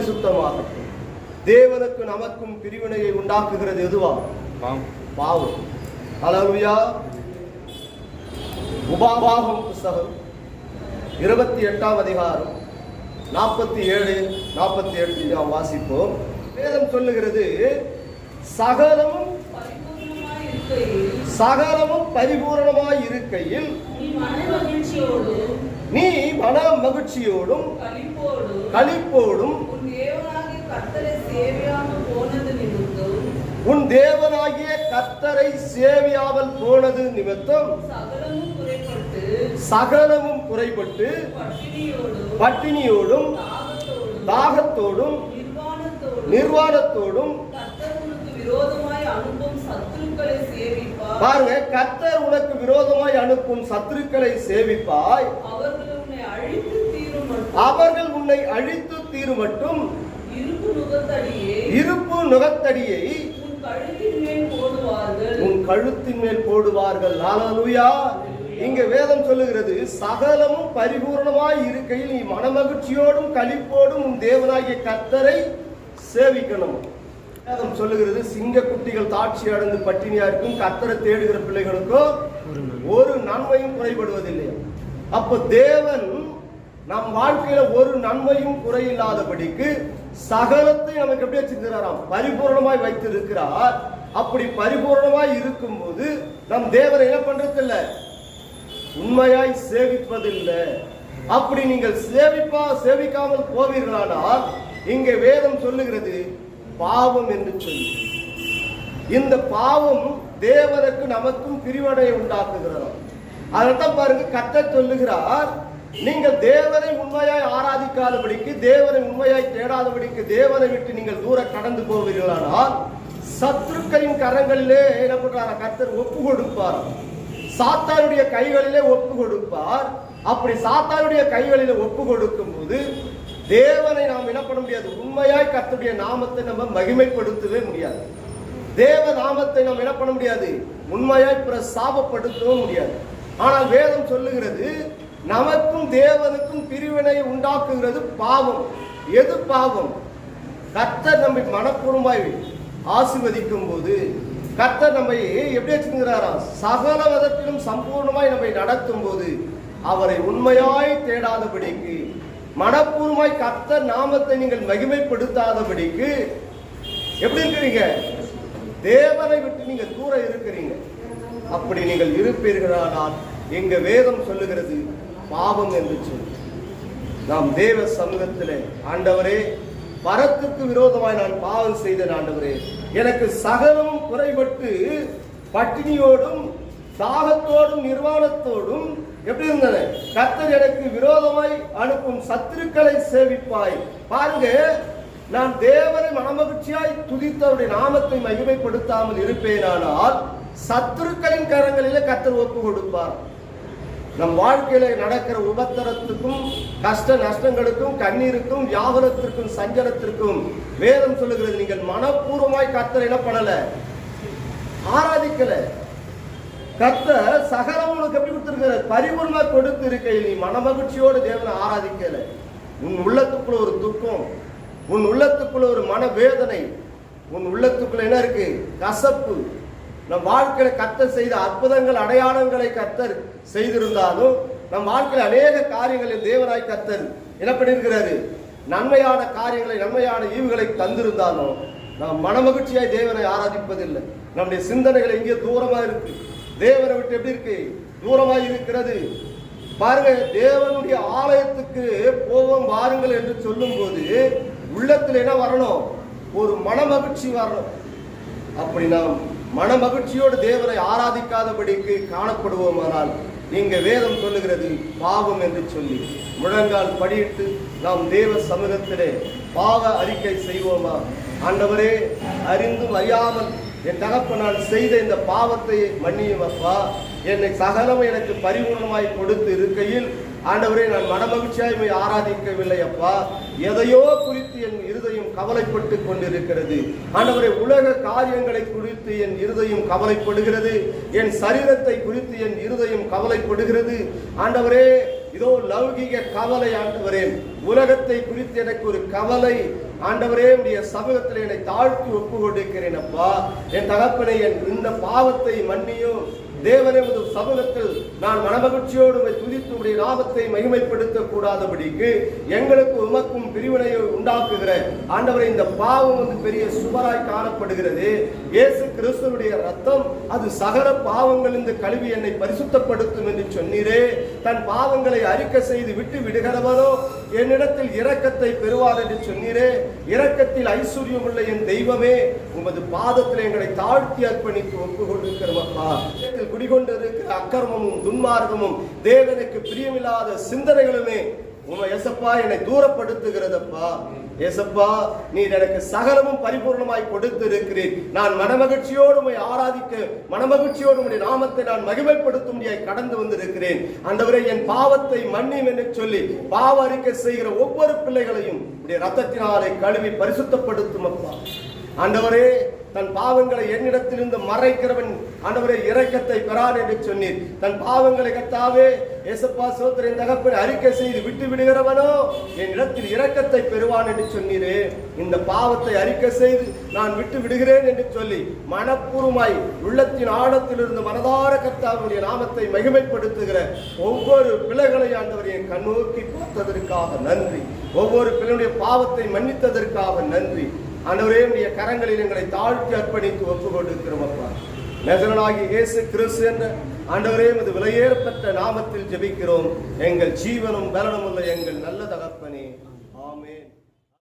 பரிசுத்தமாகட்டும். தேவனுக்கு நமக்கும் பிரிவினையை உண்டாக்குகிறது எதுவா? பாவம். ஹல்லேலூயா. உபாகமம் புத்தகம் 28ஆம் அதிகாரம் 47-48 நாம் வாசிப்போம். வேதம் சொல்லுகிறது, சகலமும் பரிபூரணமாய் இருக்கையில் நீ மன மகிழ்ச்சியோடும் களிப்போடும் உன் தேவனாகிய கர்த்தரை சேவியாமல் போனது நிமித்தம் சகலமும் குறைபட்டு பட்டினியோடும் தாகத்தோடும் நிர்வாணத்தோடும் பாருங்க, கர்த்தர் உனக்கு விரோதமாய் அனுப்பும் சத்துருக்களை சேவிப்பாய், அவர்கள் உன்னை அழித்து தீருமட்டும் இருப்பு நுகத்தடியை உன் கழுத்தின் மேல் போடுவார்கள். ஹல்லேலூயா. இங்க வேதம் சொல்லுகிறது, சகலமும் பரிபூர்ணமாய் இருக்கையில் நீ மனமகிழ்ச்சியோடும் களிப்போடும் உன் தேவனாகிய கர்த்தரை சேவிக்கணும். வேதம் சொல்லுகிறது, சிங்க குட்டிகள் தாட்சி அடைந்து பட்டினியா இருக்கும், கர்த்தரை தேடுகிற பிள்ளைகளுக்கோ ஒரு நன்மையும் குறைபடுவதில்லை. அப்ப தேவன் நம் வாழ்க்கையில ஒரு நன்மையும் குறையில்லாதபடிக்கு சகலத்தை நமக்கு எப்படி வச்சிருக்கிறாராம்? பரிபூர்ணமாய் வைத்திருக்கிறார். அப்படி பரிபூர்ணமாய் இருக்கும் போது நம் தேவனை என்ன பண்றது இல்ல? உண்மையாய் சேவிப்பதில்லை. அப்படி நீங்கள் சேவிக்காமல் போவீர்களானால் இங்கே வேதம் சொல்லுகிறது பாவம் என்று சொல்லி. இந்த பாவம் தேவனுக்கு நமக்கும் பிரிவினையை உண்டாக்குகிறது. அதைத்தான் பாருங்க, கர்த்தர் சொல்லுகிறார், நீங்கள் தேவனை உண்மையாய் ஆராதிக்காதபடிக்கு, தேவனை உண்மையாய் தேடாதபடிக்கு, தேவனை விட்டு நீங்கள் தூர கடந்து போவீர்களானால் சத்துருக்களின் கரங்களிலே என்ன பண்றார்? கர்த்தர் ஒப்பு கொடுப்பார். சாத்தானுடைய கைகளிலே ஒப்பு கொடுப்பார். அப்படி சாத்தானுடைய கைகளிலே ஒப்பு கொடுக்கும் போது தேவனை நாம் என்ன பண்ண முடியாது? உண்மையாய் கர்த்தருடைய நாமத்தை நம்ம மகிமைப்படுத்தவே முடியாது. தேவ நாமத்தை நாம் என்ன பண்ண முடியாது? உண்மையாய் பிரஸ்தாபப்படுத்தவும் முடியாது. ஆனால் வேதம் சொல்லுகிறது, நமக்கும் தேவனுக்கும் பிரிவினை உண்டாக்குகிறது பாவம். எது பாவம்? கர்த்தர் நம்மை மனப்பூர்வமாய் ஆசீர்வதிக்கும் போது, கர்த்தர் நம்மை எப்படி வச்சுக்கிறாரா? சகல விதத்திலும் சம்பூர்ணமாய் நம்மை நடத்தும் போது, அவரை உண்மையாய் தேடாதபடிக்கு, மனப்பூர்வமாய் கர்த்தர் நாமத்தை நீங்கள் மகிமைப்படுத்தாதபடிக்கு எப்படி இருக்கிறீங்க? தேவனை விட்டு நீங்க தூர இருக்கிறீங்க. அப்படி நீங்கள் இருப்பீர்களானால் எங்க வேதம் சொல்லுகிறது பாவம் என்று சொல்லி. நாம் தேவ சமூகத்திலே, ஆண்டவரே, பரத்துக்கு விரோதமாய் நான் பாவம் செய்தேன் ஆண்டவரே, எனக்கு சகலமும் குறைபட்டு பட்டினியோடும் தாகத்தோடும் நிர்வாணத்தோடும் எப்படி இருந்தன? கர்த்தர் எனக்கு விரோதமாய் அனுப்பும் சத்துருக்களை சேவிப்பாய். பாருங்க, நான் தேவனை மனமகிழ்ச்சியாய் துதித்தவருடைய நாமத்தை மகிமைப்படுத்தாமல் இருப்பேனானால் சத்துருக்களின் கரங்களிலே கர்த்தர் ஒப்பு கொடுப்பார். நம் வாழ்க்கையில நடக்கிற உபத்திரத்துக்கும் கஷ்ட நஷ்டங்களுக்கும் கண்ணீருக்கும் வியாகுலத்திற்கும் சஞ்சலத்திற்கும் வேதம் சொல்லுகிறது, நீங்கள் மனப்பூர்வமாய் கர்த்தரை என்ன பண்ணல? ஆராதிக்கல. கர்த்தர் சகலம் உனக்கு எப்படி கொடுத்திருக்கிறார்? பரிபூர்ணமா கொடுத்து இருக்கையில் நீ மனமகிழ்ச்சியோடு தேவனை ஆராதிக்கல. உன் உள்ளத்துக்குள்ள ஒரு துக்கம், உன் உள்ளத்துக்குள்ள ஒரு மனவேதனை, உன் உள்ளத்துக்குள்ள என்ன இருக்கு? கசப்பு. நம் வாழ்க்கையில கர்த்தர் செய்த அற்புதங்கள் அடையாளங்களை கர்த்தர் செய்திருந்தாலும், நம் வாழ்க்கையில அநேக காரியங்களில் தேவனாய் கர்த்தர் என்ன பண்ணியிருக்கிறாரு? நன்மையான காரியங்களை, நன்மையான ஈவுகளை தந்திருந்தாலும் நாம் மனமகிழ்ச்சியாய் தேவனை ஆராதிப்பதில்லை. நம்முடைய சிந்தனைகள் எங்கே தூரமா இருக்கு? தேவனை விட்டு எப்படி இருக்கு? தூரமாய் இருக்கிறது. பாருங்க, தேவனுடைய ஆலயத்துக்கு போவோம் வாருங்கள் என்று சொல்லும் போது உள்ளத்தில் என்ன வரணும்? ஒரு மனமகிழ்ச்சி வரணும். அப்படி நாம் மனமகிழ்ச்சியோடு தேவனை ஆராதிக்காதபடிக்கு காணப்படுவோமானால் இங்க வேதம் சொல்லுகிறது பாவம் என்று சொல்லி. முழங்கால் படியிட்டு நாம் தேவ சமூகத்திலே பாவ அறிக்கை செய்வோமா? ஆண்டவரே, அறிந்தும் அறியாமல் என் தகப்பனால் செய்த இந்த பாவத்தை மன்னியும் அப்பா. என்னை சகலம் எனக்கு பரிபூர்ணமாய் கொடுத்து இருக்கையில் ஆண்டவரே, நான் மனமகிழ்ச்சியாய் ஆராதிக்கவில்லை அப்பா. எதையோ குறித்து என் இருதயம் கவலைப்பட்டு கொண்டிருக்கிறது ஆண்டவரே. உலக காரியங்களை குறித்து என் இருதயம் கவலைப்படுகிறது. என் சரீரத்தை குறித்து என் இருதயம் கவலைப்படுகிறது ஆண்டவரே. இதோ லௌகிக கவலை ஆண்டவரே. உலகத்தை குறித்து எனக்கு ஒரு கவலை ஆண்டவரே உடைய சமூகத்தில் என்னை தாழ்த்தி ஒப்பு கொடுக்கிறேன் அப்பா. என் தகப்பனை இந்த பாவத்தை மன்னியும் தேவனே. உமது சமூகத்தில் நான் மனமகிழ்ச்சியோடு துதித்து உடைய நாமத்தை மகிமைப்படுத்த கூடாதபடிக்கு எங்களுக்கு உமக்கும் பிரிவினையை உண்டாக்குகிற ஆண்டவரை இந்த பாவம் பெரிய சுவராய் காணப்படுகிறது. இயேசு கிறிஸ்துவுடைய ரத்தம் அது சகல பாவங்கள் இந்த கழுவி என்னை பரிசுத்தப்படுத்தும் என்று சொன்னீரே. தன் பாவங்களை அறிக்கை செய்து விட்டு விடுகிறவனோ என்னிடத்தில் இரக்கத்தை பெறுவார் என்று சொன்னீரே. இரக்கத்தில் ஐஸ்வர்யம் உள்ள என் தெய்வமே, உமது பாதத்தில் எங்களை தாழ்த்தி அர்ப்பணித்து ஒப்பு கொடுக்கிறோமப்பா. குடிகொண்டிருக்கிற அக்கிரமமும் துன்மார்க்கமும் தேவனுக்கு பிரியமில்லாத சிந்தனைகளுமே ஏசப்பா என்னை தூரப்படுத்துகிறதப்பா. ஏசப்பா, நீர் எனக்கு சகலமும் பரிபூர்ணமாய் கொடுத்து இருக்கிறீர். நான் மனமகிழ்ச்சியோடு உம்மை ஆராதிக்க, மனமகிழ்ச்சியோடு உம்முடைய நாமத்தை நான் மகிமைப்படுத்தும்படியாய் கடந்து வந்திருக்கிறேன். ஆண்டவரே, என் பாவத்தை மன்னியும் என்று சொல்லி பாவ அறிக்கை செய்கிற ஒவ்வொரு பிள்ளைகளையும் உம்முடைய ரத்தத்தினாலே கழுவி பரிசுத்தப்படுத்தும் அப்பா. ஆண்டவரே, தன் பாவங்களை என்னிடத்திலிருந்து மறைக்கிறவன் ஆண்டவரே இரக்கத்தை பெறான் என்று சொன்னீர். தன் பாவங்களை கர்த்தாவே ஏசப்பா சோதரின் தகப்பனை அறிக்கை செய்து விட்டு விடுகிறவனோ என் இடத்தில் இரக்கத்தை பெறுவான் என்று சொன்னீரே. இந்த பாவத்தை அறிக்கை செய்து நான் விட்டு விடுகிறேன் என்று சொல்லி மனப்பூர்வமாய் உள்ளத்தின் ஆழத்திலிருந்து மனதார கர்த்தாவுடைய நாமத்தை மகிமைப்படுத்துகிற ஒவ்வொரு பிள்ளைகளை ஆண்டவரை கண்ணோக்கி பார்த்ததற்காக நன்றி. ஒவ்வொரு பிள்ளையுடைய பாவத்தை மன்னித்ததற்காக நன்றி. ஆண்டவரே, உடைய கரங்களில் எங்களை தாழ்த்தி அர்ப்பணித்து ஒப்பு கொடுக்கிறோம் அப்பா. நசரேயனாகிய இயேசு கிறிஸ்து என்ற ஆண்டவரே உமது விலையேறப்பட்ட நாமத்தில் ஜெபிக்கிறோம். எங்கள் ஜீவனும் பலனும் உள்ள எங்கள் நல்ல தகப்பனே.